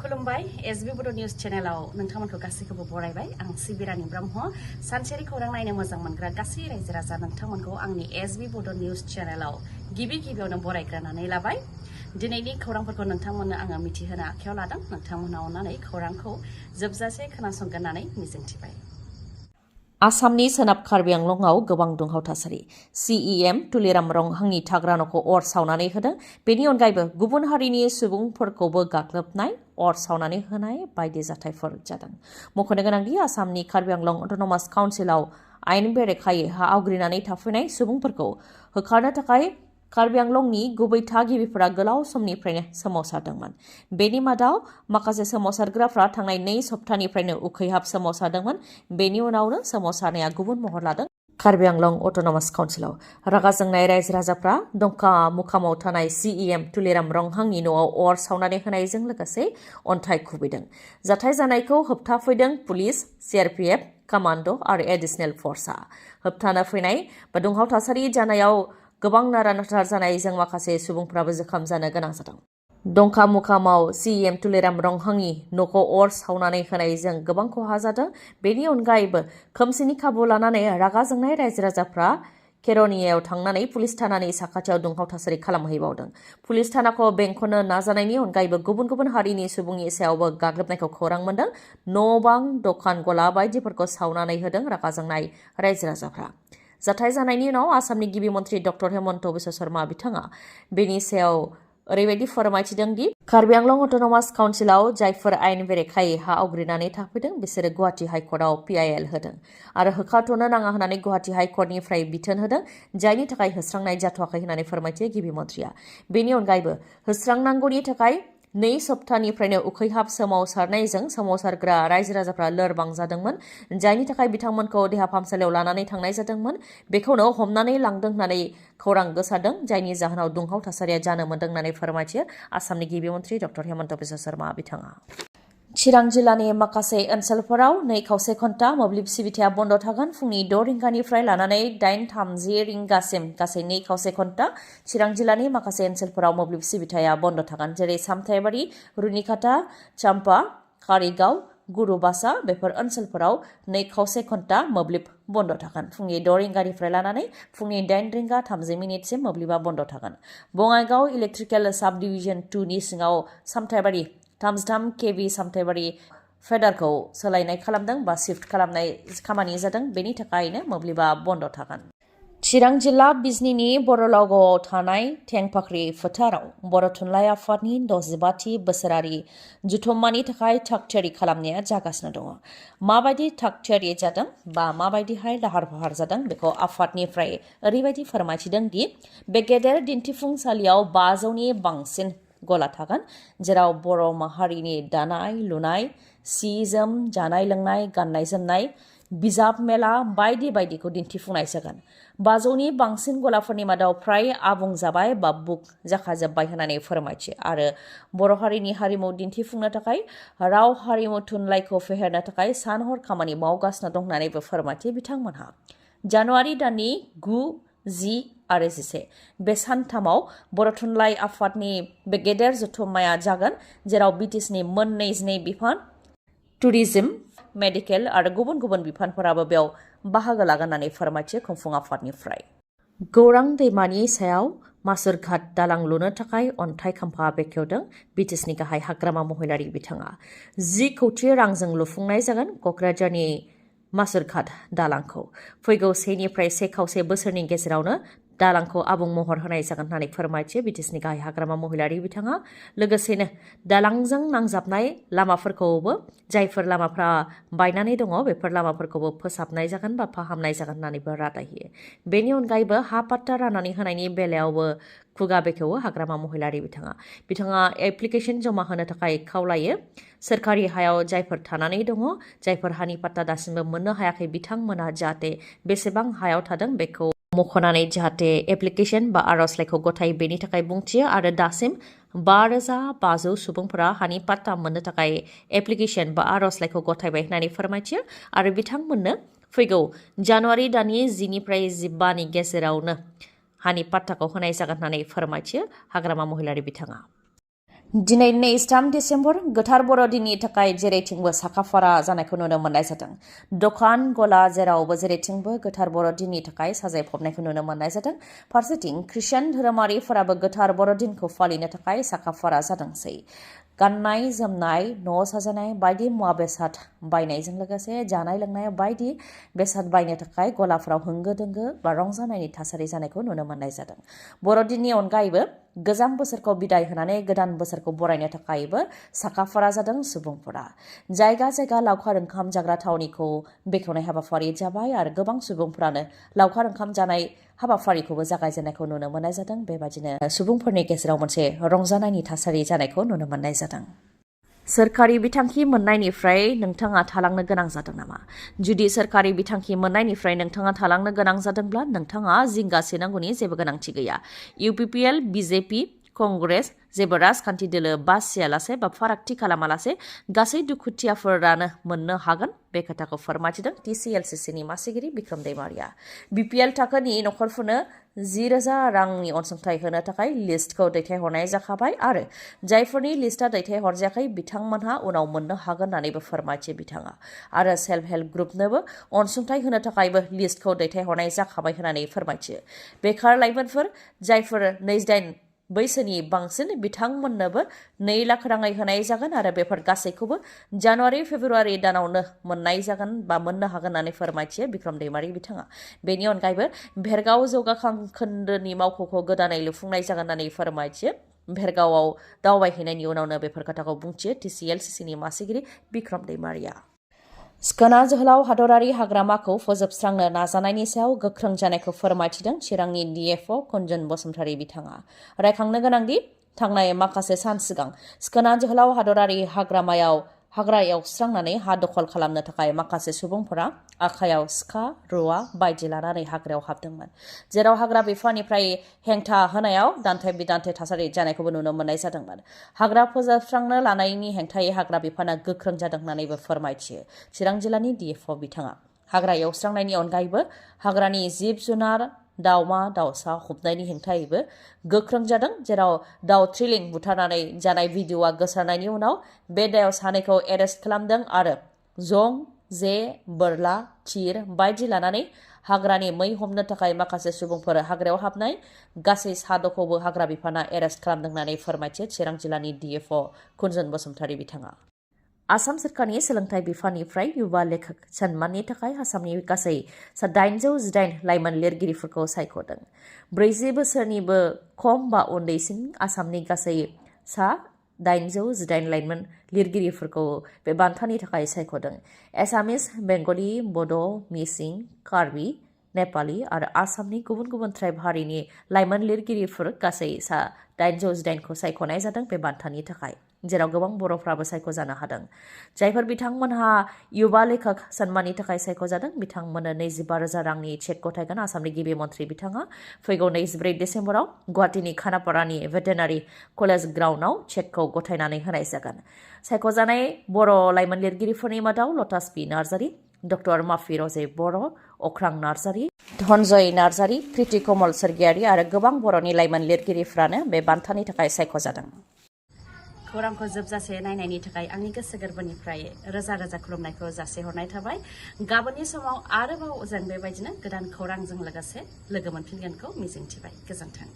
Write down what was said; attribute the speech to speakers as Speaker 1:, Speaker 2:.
Speaker 1: खुलुमबाय एसबी बड' निउज चेनेलाव नोंथांमोनखौ गासैखौबो बरायबाय आं सिबिरानि ब्रह्म सानसेनि खौरां नायनो मोजां मोनग्रा गासै रायजो राजा नोंथांमोनखौ आंनि एसबी बड' निउज चेनेलाव गिबियावनो बरायग्रोनानै लाबाय दिनैनि खौरांफोरखौ नोंथांमोननो आङो मिथिहोनो आखायाव लादों नोंथांमोना अननानै खौरांखौ जोबजासे खोनासंगोन होननानै मिजिंथिबाय
Speaker 2: आसामनि सोनाब कार्बि आंलंआव गोबां दुंहाव थासारि सीएम तुलिराम रंहांनि थाग्रा न'खौ अर सावनानै होदों बेनि अनगायैबो गुबुन हारिनि सुबुंफोरखौबो गाग्लोबनाय अर सावनानै होनाय बायदि जाथायफोर जादों मख'नो गोनांदि आसामनि कार्बि आंलं अट'नमास काउन्सिलाव आयेन बेरेखायै हा आवग्रिनानै थाफैनाय सुबुंफोरखौ होखारनो थाखाय कार्बि आंलंनि गुबै थागिबिफोरा गोलाव समनिफ्रायनो सोमावसारदोंमोन बेनि मादाव माखासे सोमावसारग्राफ्रा थांनाय 2 सप्तानिफ्रायनो उखैहाब सोमावसारदोंमोन बेनि उनावनो सोमावसारनाया गुबुन महर लादों कार्बि आंलं अट'नमास काउन्सिलाव रागा जोंनाय रायजो राजाफ्रा दंखा मुखामाव थानाय सीएम तुलिराम रंहांनि न'आव अर सावनानै होनायजों लोगोसे अन्थाइ खुबैदों जाथाय जानायखौ होबथाफैदों पुलिस सीआरपीएफ कमान्ड' आरो एडिशनेल फर्सआ होबथानो फैनाय दुंहाव थासारि जानायाव गोबां नारा-नाथा जानायजों माखासे सुबुंफ्राबो जोखोम जानो गोनां जादों दंखा मुखामाव सीएम तुलिराम रंहांनि न'खौ अर सावनानै होनायजों गोबां खहा जादों बेनि अनगायैबो खोमसिनि खाबु लानानै रागा जोंनाय रायजो राजाफ्रा केरनियायाव थांनानै पुलिस थानानि साखाथियाव दुंहाव थासारि खालामहैबावदों पुलिस थानाखौ बेंखनो नाजानायनि अनगायैबो गुबुन हारिनि सुबुंनि सायावबो गाग्लोबनायखौ खौरां मोन्दों न' बां दखान गला बायदिफोरखौ सावनानै होदों रागा जोंनाय रायजो राजाफ्रा जाथाय जानायनि उनाव आसामनि गिबि मन्त्रि डक्टर हेमन्त बिश्व शर्मा बिथाङा बेनि सायाव ओरैबायदि फोरमायथिदों दि कार्बि आंलं अट'नमास काउन्सिलाव जायफोर आयेन बेरेखायै हा आवग्रिनानै थाफैदों बिसोरो गुवाहाटी हाइकर्टआव पिआइएल होदों आरो होखारथ'नो नाङा होननानै गुवाहाटी हाइकर्टनिफ्राय बिथोन होदों जायनि थाखाय होस्रांनाय जाथ'वाखै होननानै फोरमायथियो गिबि मन्थ्रिया बेनि अनगायैबो होस्रांनांगौनि थाखाय 2 सप्तानिफ्रायनो उखैहाब सोमावसारनायजों सोमावसारग्रा रायजो राजाफ्रा लोरबां जादोंमोन जायनि थाखाय बिथांमोनखौ देहा फाहामसालियाव लानानै थांनाय जादोंमन बेखौनो हमनानै लांदों होननानै खौरां गोसारदों जायनि जाहोनाव दुंहाव थासारिया जानो मोन्दों होननानै फोरमायथियो आसामनि गिबि मन्त्रि डक्टर हेमन्त बिश्व शर्मा बिथाङा चिरां जिल्लानि माखासे ओनसोलफोराव 2.5 घन्टा मोब्लिब सिबिथाया बन्द थागोन फुंनि 6 रिंगानिफ्राय लानानै 8:30 रिंगासिम गासै 2.5 घन्टा चिरां जिल्लानि माखासे ओनसोलफोराव मोब्लिब सिबिथाया बन्द थागोन जेरै सामथाइबारि रुनिकाटा चाम्पा कारिगाव गुरुबासा बेफोर ओनसोलफोराव 2.5 घन्टा मोब्लिब बन्द थागोन फुंनि 6 रिंगानिफ्राय लानानै फुंनि 8 रिंगा 30 मिनिटसिम मोब्लिबा बन्द थागोन बङाइगाव इलेक्ट्रिकेल साब डिभिजन 2 नि सिङाव सामथाइबारि 33 केबि सामथाइबारि फेडारखौ सोलायनाय खालामदों बा शिफ्ट खालामनाय खामानि जादों बेनि थाखायनो मोब्लिबा बन्द थागोन चिरां जिल्ला बिजनीनि बर'लावगावआव थानाय थेंफाख्रि फोथाराव बर' थुनलाइ आफादनि 65थि बोसोरारि जुथुम्मानि थाखाय थागथियारि खालामनाया जागासिनो दङ माबायदि थागथियारि जादों बा माबायदिहाय लाहार फाहार जादों बेखौ आफादनिफ्राय ओरैबायदि फोरमायथिदों दि बे गेदेर दिन्थिफुंसालियाव 500नि बांसिन गला थागोन जेराव बर' माहारिनि दानाय लुनाय सि जोम जानाय लोंनाय गाननाय जोमनाय बिजाब मेला बायदि बायदिखौ दिन्थिफुंनाय जागोन 500नि बांसिन गलाफोरनि मादाव फ्राय आबुं जाबाय बा बुक जाखाजोब्बाय होननानै फोरमायथियो आरो बर' हारिनि हारिमु दिन्थिफुंनो थाखाय राव हारिमु थुनलाइखौ फेहेरनो थाखाय सानहर खामानि मावगासिनो दं होननानैबो फोरमायथियो बिथांमोनहा जानुवारि दाननि 9, 10 आरो 11 बे सानथामाव बर' थुनलाइ आफादनि बे गेदेर जथुम्माया जागोन जेराव बिटिसिनि मोन 22 बिफान टुरिज्म मेडिकेल आरो गुबुन बिफानफोराबो बेयाव बाहागो लागोन होननानै फोरमायथियो खुंफुं आफादनिफ्राय गौरां दैमानि सायाव मासुरघाट दालां लुनो थाखाय अन्थाइ खाम्फा बेखेवदों बिटिसिनि गाहाय हाग्रामा महिलारि बिथाङा 10 कौटि रांजों लुफुंनाय जागोन क'क्राझारनि मासुरघाट दालांखौ फैगौ 1.5 बोसोरनि गेजेरावनो दालांखौ आबुं महर होनाय जागोन होननानै फोरमायथियो बिटिसिनि गाहाय हाग्रामा महिलारि बिथाङा लोगोसेनो दालांजों नांजाबनाय लामाफोरखौबो जायफोर लामाफ्रा बायनानै दङ बेफोर लामाफोरखौबो फोसाबनाय जागोन बा फाहामनाय जागोन होननानैबो रादाय होयो बेनि अनगायैबो हा पाट्टा राननानै होनायनि बेलायावबो खुगा बेखेवो हाग्रामा महिलारि बिथाङा एप्लिकेशन जमा होनो थाखाय खावलायो सोरखारि हायाव जायफोर थानानै दङ जायफोर हानि पाट्टा दासिमबो मोननो हायाखै बिथांमोना जाहाथे बेसेबां हायाव थादों बेखौ मख'नानै जाहाथे एप्लिकेशन बा आर'जलाइखौ गथायो बेनि थाखाय बुंथियो आरो दासिम 5,500 सुबुंफोरा हानि पाट्टा मोननो थाखाय एप्लिकेशन बा आर'जलाइखौ गथायबाय होननानै फोरमायथियो आरो बिथांमोननो फैगौ जानुवारि दाननि 10 निफ्राय 15नि गेजेरावनो हानि पाट्टाखौ होनाय जागोन होननानै फोरमायथियो हाग्रामा महिलारि बिथाङा दिनै 23 डिसेम्बर गोथार बर'दिननि थाखाय जेरैथिंबो साखाफारा जानायखौ नुनो मोननाय जादों। दखान गला जेरावबो जेरैथिंबो गोथार बर'दिननि थाखाय साजायफबनायखौ नुनो मोननाय जादों। फारसेथिं ख्रिस्टियान धोरोमारिफोराबो गोथार बर'दिनखौ फालिनो थाखाय साखाफारा जादोंसै। गाननाय जोमनाय, न' साजायनाय बायदि मुवा बेसाद बायनायजों लोगोसे जानाय लोंनाय बायदि बेसाद बायनो थाखाय गलाफोराव होंगो दोंगो बा रंजानायनि थासारि जानायखौ नुनो मोननाय जादों। बर'दिननि अनगायैबो गोजाम बोसोरखौ बिदाय होनानै गोदान बोसोरखौ बरायनो थाखायबो साखाफारा जादों सुबुंफोरा। जायगा जायगा लावखार ओंखाम जाग्रा थावनिखौ बेखेवनाय हाबाफारि जाबाय आरो गोबां सुबुंफोरानो लावखार ओंखाम जानाय हाबाफारिखौबो जागायजेननायखौ नुनो मोननाय जादों। बेबादिनो सुबुंफोरनि गेजेराव मोनसे रंजानायनि थासारि जानायखौ नुनो मोननाय जादों। सोरखारि बिथांखि मोननायनिफ्राय नोंथाङा थालांनो गोनां जादों नामा? जुदि सोरखारि बिथांखि मोननायनिफ्राय नोंथाङा थालांनो गोनां जादोंब्ला नोंथाङा जिंगासिनांगौनि जेबो गोनांथि गैया। UPPL, BJP, कंग्रेस जेबो राजखान्थि दोलो बासियालासे बा फारागथि खालामालासे गासै दुखुथियाफोरानो मोननो हागोन। बे खोथाखौ फोरमायथिदों TCLCCनि मासिगिरि बिक्रम दैमारिया। BPL थाखोनि नखरफोरनो 10,000 रांनि अनसुंथाइ होनो थाखाय लिस्टखौ दैथायहरनाय जाखाबाय आरो जायफोरनि लिस्टआ दैथायहरजायाखै बिथांमोनहा उनाव मोननो हागोन होननानैबो फोरमायथियो बिथाङा। आरो सेल्फ हेल्प ग्रुपनोबो अनसुंथाइ होनो थाखायबो लिस्टखौ दैथायहरनाय जाखाबाय होननानै फोरमायथियो। बेखार लाइमोनफोर जायफोर 28 बैसोनि बांसिन बिथांमोननोबो 2 लाख राङै होनाय जागोन आरो बेफोर गासैखौबो जानुवारि फेब्रुवारि दानावनो मोननाय जागोन बा मोननो हागोन होननानै फोरमायथियो बिक्रम दैमारि बिथाङा। बेनि अनगायैबो भेरगाव जौगाखां खोन्दोनि मावख'खौ गोदानै लुफुंनाय जागोन होननानै फोरमायथियो। भेरगावआव दावबायहैनायनि उनावनो बेफोर खोथाखौ बुंथियो TCLCCनि मासिगिरि बिक्रम दैमारिया। सिखोना जोहोलाव हादरारि हाग्रामाखौ फोजोबस्रांनो नाजानायनि सायाव गोख्रों जानायखौ फोरमायथिदों चिरांनि DFO कुन्जन बसुमतारी बिथाङा। रायखांनो गोनांदि थांनाय माखासे सान सिगां सिखोना जोहोलाव हादरारि हाग्रामायाव हाग्रा एवस्रांनानै हा दखल खालामनो थाखाय माखासे सुबुंफोरा आखायाव सिखा, रुवा बायदि लानानै हाग्रायाव हाबदोंमोन। जेराव हाग्रा बिफाननिफ्राय हेंथा होनायाव दान्थे बिदान्थे थासारि जानायखौबो नुनो मोननाय जादोंमोन। हाग्रा फोजोबस्रांनो लानायनि हेंथायै हाग्रा बिफाना गोख्रों जादों होननानैबो फोरमायथियो चिरां जिल्लानि DFO बिथाङा। हाग्रा एवस्रांनायनि अनगायैबो हाग्रानि जिब जुनार दाउमा दाउसा हमनायनि हेंथायैबो गोख्रों जादों। जेराव दाउ थ्रिलिं बुथारनानै जानाय भिडिअ'आ गोसारनायनि उनाव बे दायाव सानैखौ एरेस्ट खालामदों आरो जं, जे, बोरला, थिर बायदि लानानै हाग्रानि मै हमनो थाखाय माखासे सुबुंफोर हाग्रायाव हाबनाय गासै 7खौबो हाग्रा बिफाना एरेस्ट खालामदों होननानै फोरमायथियो चिरां जिल्लानि DFO कुन्जन बसुमतारी बिथाङा। आसाम सोरखारनि सोलोंथाइ बिफाननिफ्राय युवा लेखक सन्माननि थाखाय आसामनि गासै 818 लाइमोन लिरगिरिफोरखौ सायख'दों। 40 बोसोरनिबो खम बा उन्दैसिन आसामनि गासै 818 लाइमोन लिरगिरिफोरखौ बे बान्थानि थाखाय सायख'दों। एसामिस, बेंगलि, बड', मिसिं, कार्बि, नेपालि आरो आसामनि गुबुन गुबुन ट्राइब हारिनि लाइमोन लिरगिरिफोर गासै 818खौ सायख'नाय जादों बे बान्थानि थाखाय। जेराव गोबां बर'फ्राबो सायख'जानो हादों। जायफोर बिथांमोनहा युवा लेखक सन्माननि थाखाय सायख'जादों बिथांमोननो 25,000 रांनि चेक गथायगोन आसामनि गिबि मन्थ्रि बिथाङा। फैगौ 24 डिसेम्बराव गुवाहाटीनि खानापारानि भेटेनारि कलेज ग्राउन्डआव चेकखौ गथायनानै होनाय जागोन। सायख'जानाय बर' लाइमोन लिरगिरिफोरनि मादाव लटास बि नार्जारी, डक्टर माफि रजे बर', अख्रां नार्जारी, धनजय नार्जारी, कृति कमल सोरगियारि आरो गोबां बर'नि लाइमोन लिरगिरिफ्रानो बे बान्थानि थाखाय सायख'जादों।
Speaker 1: खौरांखौ जोबजासे नायनायनि थाखाय आंनि गोसो गोरबोनिफ्राय रोजा रोजा खुलुमनायखौ जासिहरनाय थाबाय। गाबोननि समाव आरोबाव जों बेबायदिनो गोदान खौरांजों लोगोसे लोगो मोनफिनगोनखौ मिजिंथिबाय। गोजोन्थों।